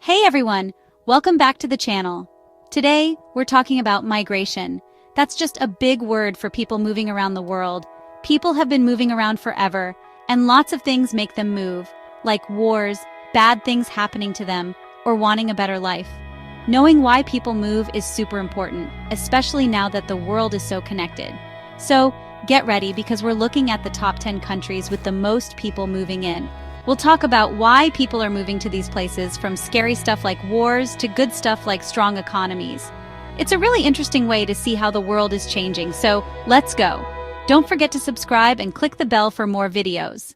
Hey everyone, welcome back to the channel. Today, we're talking about migration. That's just a big word for people moving around the world. People have been moving around forever, and lots of things make them move, like wars, bad things happening to them, or wanting a better life. Knowing why people move is super important, especially now that the world is so connected. So, get ready because we're looking at the top 10 countries with the most people moving in. We'll talk about why people are moving to these places, from scary stuff like wars to good stuff like strong economies. It's a really interesting way to see how the world is changing, so let's go. Don't forget to subscribe and click the bell for more videos.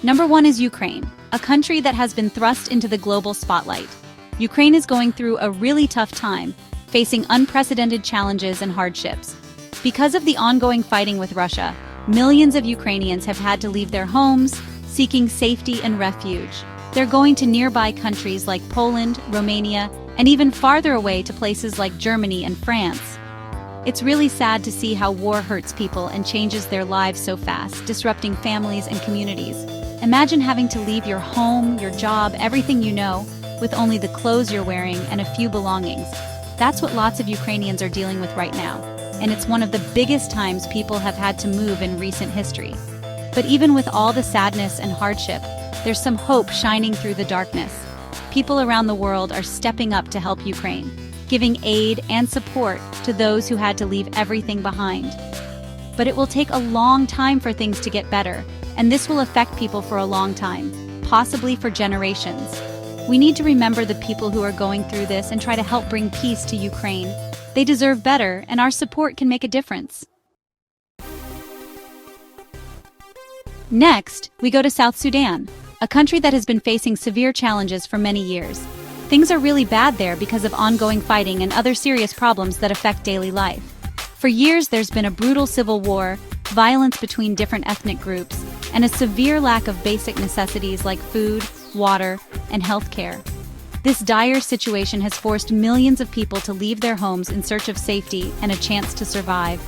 Number 1 is Ukraine, a country that has been thrust into the global spotlight. Ukraine is going through a really tough time, facing unprecedented challenges and hardships. Because of the ongoing fighting with Russia, millions of Ukrainians have had to leave their homes, seeking safety and refuge. They're going to nearby countries like Poland, Romania, and even farther away to places like Germany and France. It's really sad to see how war hurts people and changes their lives so fast, disrupting families and communities. Imagine having to leave your home, your job, everything you know, with only the clothes you're wearing and a few belongings. That's what lots of Ukrainians are dealing with right now, and it's one of the biggest times people have had to move in recent history. But even with all the sadness and hardship, there's some hope shining through the darkness. People around the world are stepping up to help Ukraine, giving aid and support to those who had to leave everything behind. But it will take a long time for things to get better, and this will affect people for a long time, possibly for generations. We need to remember the people who are going through this and try to help bring peace to Ukraine. They deserve better, and our support can make a difference. Next, we go to South Sudan, a country that has been facing severe challenges for many years. Things are really bad there because of ongoing fighting and other serious problems that affect daily life. For years, there's been a brutal civil war, violence between different ethnic groups, and a severe lack of basic necessities like food, water, and health care. This dire situation has forced millions of people to leave their homes in search of safety and a chance to survive.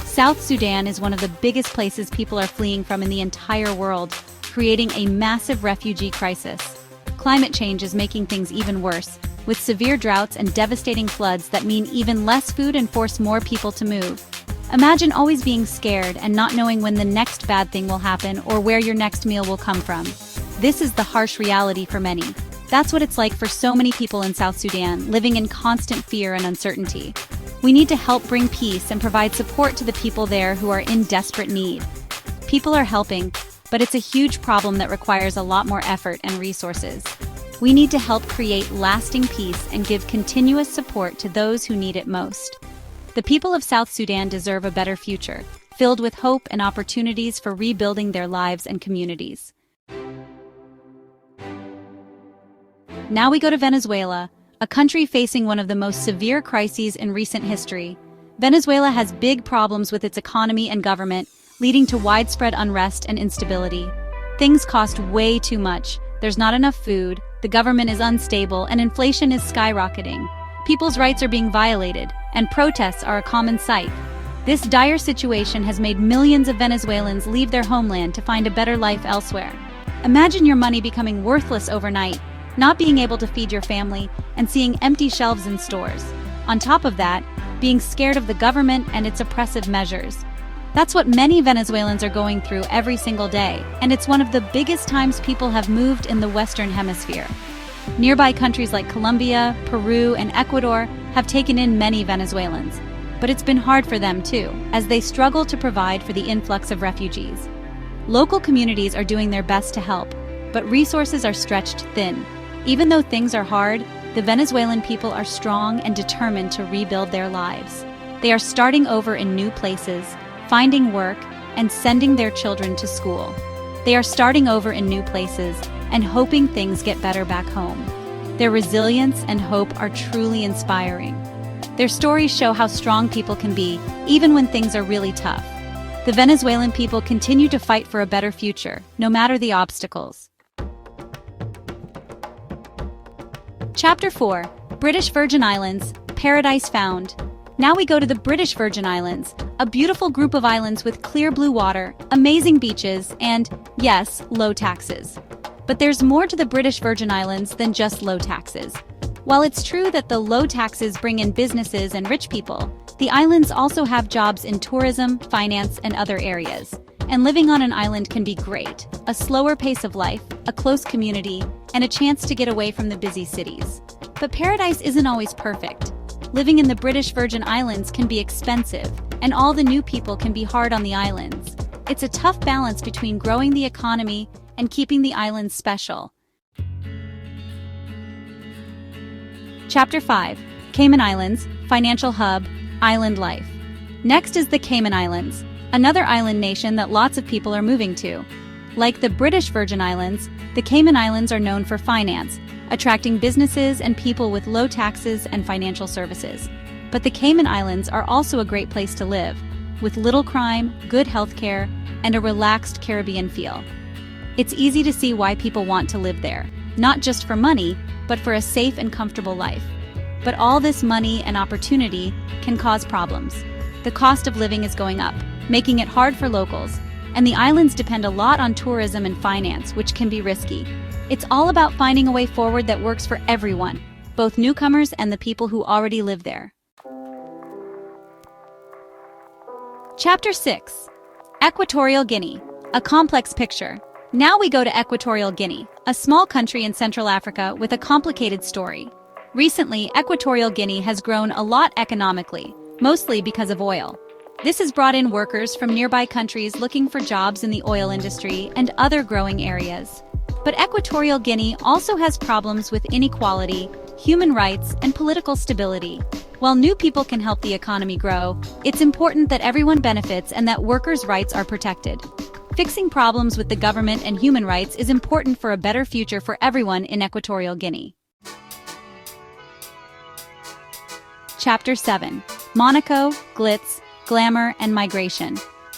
South Sudan is one of the biggest places people are fleeing from in the entire world, creating a massive refugee crisis. Climate change is making things even worse, with severe droughts and devastating floods that mean even less food and force more people to move. Imagine always being scared and not knowing when the next bad thing will happen or where your next meal will come from. This is the harsh reality for many. That's what it's like for so many people in South Sudan, living in constant fear and uncertainty. We need to help bring peace and provide support to the people there who are in desperate need. People are helping, but it's a huge problem that requires a lot more effort and resources. We need to help create lasting peace and give continuous support to those who need it most. The people of South Sudan deserve a better future, filled with hope and opportunities for rebuilding their lives and communities. Now we go to Venezuela, a country facing one of the most severe crises in recent history. Venezuela has big problems with its economy and government, leading to widespread unrest and instability. Things cost way too much, there's not enough food, the government is unstable, and inflation is skyrocketing. People's rights are being violated, and protests are a common sight. This dire situation has made millions of Venezuelans leave their homeland to find a better life elsewhere. Imagine your money becoming worthless overnight, not being able to feed your family, and seeing empty shelves in stores. On top of that, being scared of the government and its oppressive measures. That's what many Venezuelans are going through every single day, and it's one of the biggest times people have moved in the Western Hemisphere. Nearby countries like Colombia, Peru, and Ecuador have taken in many Venezuelans, but it's been hard for them too, as they struggle to provide for the influx of refugees. Local communities are doing their best to help, but resources are stretched thin. Even though things are hard, the Venezuelan people are strong and determined to rebuild their lives. They are starting over in new places, finding work, and sending their children to school. They are starting over in new places and hoping things get better back home. Their resilience and hope are truly inspiring. Their stories show how strong people can be, even when things are really tough. The Venezuelan people continue to fight for a better future, no matter the obstacles. Chapter 4. British Virgin Islands, Paradise Found. Now we go to the British Virgin Islands, a beautiful group of islands with clear blue water, amazing beaches, and, yes, low taxes. But there's more to the British Virgin Islands than just low taxes. While it's true that the low taxes bring in businesses and rich people, the islands also have jobs in tourism, finance, and other areas. And living on an island can be great. A slower pace of life, a close community, and a chance to get away from the busy cities. But paradise isn't always perfect. Living in the British Virgin Islands can be expensive, and all the new people can be hard on the islands. It's a tough balance between growing the economy and keeping the islands special. Chapter 5. Cayman Islands, Financial Hub, Island Life. Next is the Cayman Islands, another island nation that lots of people are moving to. Like the British Virgin Islands, the Cayman Islands are known for finance, attracting businesses and people with low taxes and financial services. But the Cayman Islands are also a great place to live, with little crime, good healthcare, and a relaxed Caribbean feel. It's easy to see why people want to live there, not just for money, but for a safe and comfortable life. But all this money and opportunity can cause problems. The cost of living is going up, making it hard for locals, and the islands depend a lot on tourism and finance, which can be risky. It's all about finding a way forward that works for everyone, both newcomers and the people who already live there. Chapter 6. Equatorial Guinea, a complex picture. Now we go to Equatorial Guinea, a small country in Central Africa with a complicated story. Recently, Equatorial Guinea has grown a lot economically, mostly because of oil. This has brought in workers from nearby countries looking for jobs in the oil industry and other growing areas. But Equatorial Guinea also has problems with inequality, human rights, and political stability. While new people can help the economy grow, it's important that everyone benefits and that workers' rights are protected. Fixing problems with the government and human rights is important for a better future for everyone in Equatorial Guinea. Chapter 7. Monaco, Glitz, Glamour, and Migration.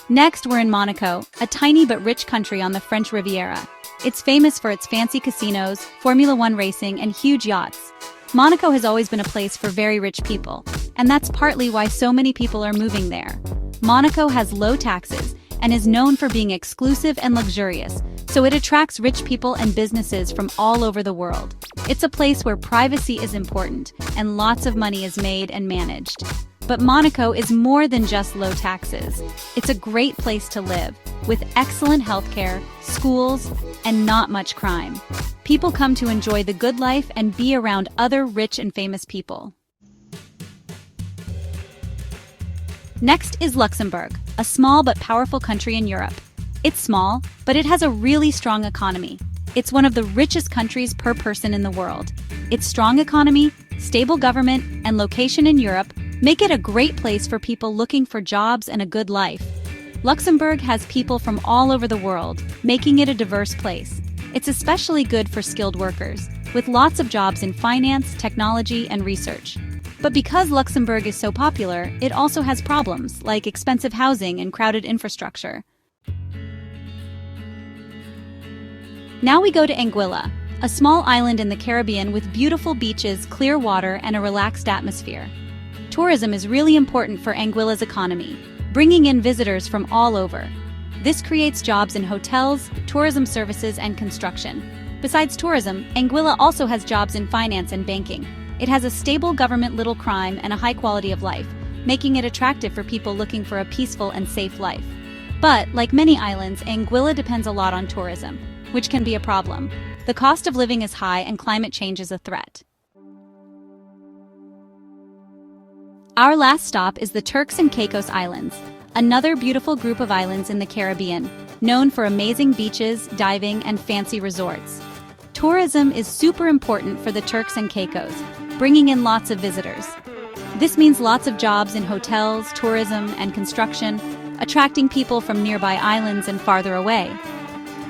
Next, we're in Monaco, a tiny but rich country on the French Riviera. It's famous for its fancy casinos, Formula One racing, and huge yachts. Monaco has always been a place for very rich people, and that's partly why so many people are moving there. Monaco has low taxes and is known for being exclusive and luxurious, so it attracts rich people and businesses from all over the world. It's a place where privacy is important, and lots of money is made and managed. But Monaco is more than just low taxes. It's a great place to live, with excellent healthcare, schools, and not much crime. People come to enjoy the good life and be around other rich and famous people. Next is Luxembourg, a small but powerful country in Europe. It's small, but it has a really strong economy. It's one of the richest countries per person in the world. Its strong economy, stable government, and location in Europe make it a great place for people looking for jobs and a good life. Luxembourg has people from all over the world, making it a diverse place. It's especially good for skilled workers, with lots of jobs in finance, technology, and research. But because Luxembourg is so popular, it also has problems, like expensive housing and crowded infrastructure. Now we go to Anguilla, a small island in the Caribbean with beautiful beaches, clear water, and a relaxed atmosphere. Tourism is really important for Anguilla's economy, bringing in visitors from all over. This creates jobs in hotels, tourism services, and construction. Besides tourism, Anguilla also has jobs in finance and banking. It has a stable government, little crime, and a high quality of life, making it attractive for people looking for a peaceful and safe life. But, like many islands, Anguilla depends a lot on tourism, which can be a problem. The cost of living is high and climate change is a threat. Our last stop is the Turks and Caicos Islands, another beautiful group of islands in the Caribbean, known for amazing beaches, diving, and fancy resorts. Tourism is super important for the Turks and Caicos, bringing in lots of visitors. This means lots of jobs in hotels, tourism, and construction, attracting people from nearby islands and farther away.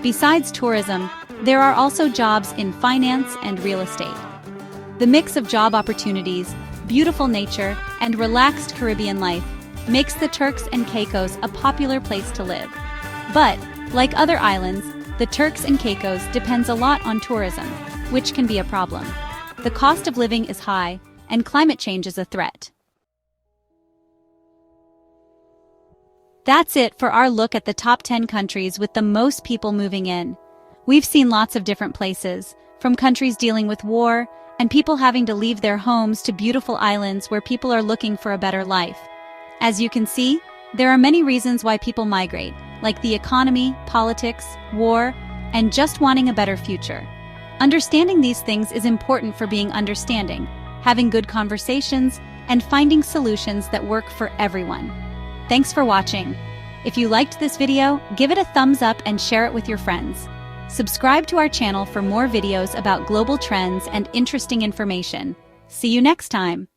Besides tourism, there are also jobs in finance and real estate. The mix of job opportunities, beautiful nature, and relaxed Caribbean life makes the Turks and Caicos a popular place to live. But, like other islands, the Turks and Caicos depends a lot on tourism, which can be a problem. The cost of living is high, and climate change is a threat. That's it for our look at the top 10 countries with the most people moving in. We've seen lots of different places, from countries dealing with war and people having to leave their homes to beautiful islands where people are looking for a better life. As you can see, there are many reasons why people migrate, like the economy, politics, war, and just wanting a better future. Understanding these things is important for being understanding, having good conversations, and finding solutions that work for everyone. Thanks for watching. If you liked this video, give it a thumbs up and share it with your friends. Subscribe to our channel for more videos about global trends and interesting information. See you next time.